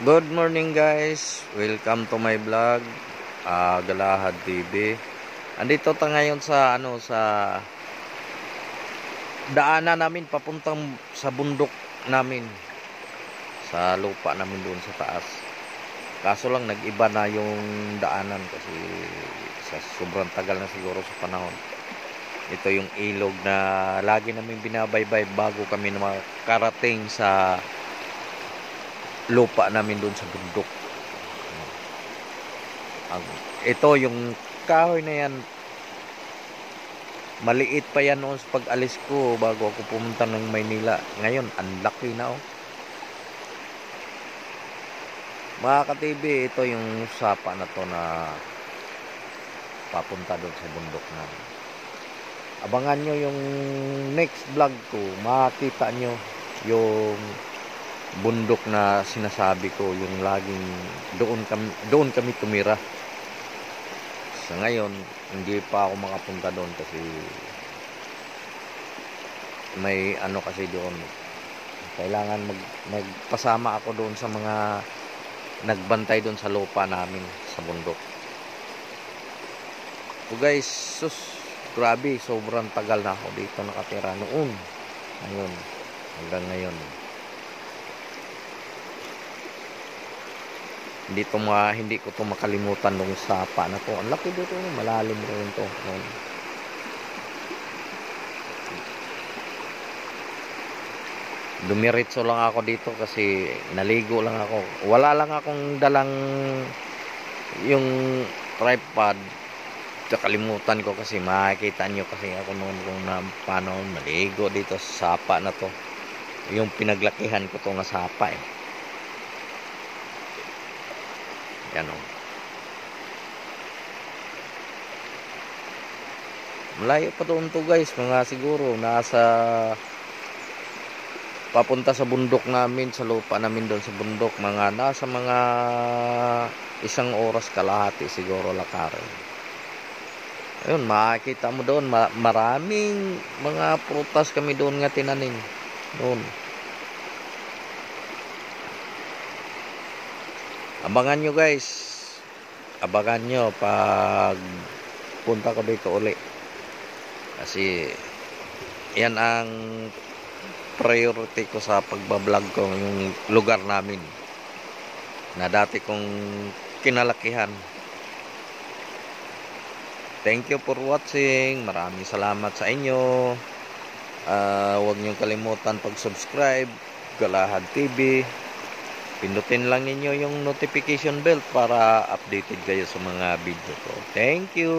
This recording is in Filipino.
Good morning guys, welcome to my vlog, Galahad TV. Andito tayo ngayon sa daanan namin papuntang sa bundok namin, sa lupa namin doon sa taas. Kaso lang nag-iba na yung daanan kasi sa sobrang tagal na siguro sa panahon. Ito yung ilog na lagi namin binabaybay bago kami makarating sa lupa namin doon sa bundok. Ito yung kahoy na yan, maliit pa yan noon sa pag-alis ko bago ako pumunta ng Maynila. Ngayon ang laki na Mga ka-TV, ito yung sapa na to na papunta doon sa bundok namin. Abangan nyo yung next vlog ko, makita nyo yung bundok na sinasabi ko, yung laging doon kami tumira. Sa ngayon hindi pa ako makapunta doon kasi may kasi doon, kailangan magpasama ako doon sa mga nagbantay doon sa lupa namin sa bundok. So guys, grabe, sobrang tagal na ako dito nakatira noon. Ngayon, hanggang ngayon hindi ko to makalimutan nung sapa na to. Ang laki dito, malalim rin to. Dumiretso lang ako dito kasi naligo lang ako. Wala lang akong dalang yung tripod. Kalimutan ko kasi makikita nyo kasi ako noon kung paano maligo dito sa sapa na to. Yung pinaglakihan ko to nga sapa Yan malayo pa doon to guys, mga siguro nasa papunta sa bundok namin, sa lupa namin doon sa bundok, nasa mga 1 oras kalahati siguro lakarin. Ayun, makikita mo doon maraming mga prutas kami doon nga tinanim doon. Abangan nyo guys, abangan nyo pag punta ko dito uli kasi yan ang priority ko sa pagbablog ko, yung lugar namin na dati kong kinalakihan. Thank you for watching, maraming salamat sa inyo. Huwag nyo kalimutan pag-subscribe Galahad TV. Pindutin lang ninyo yung notification bell para updated kayo sa mga video ko. Thank you!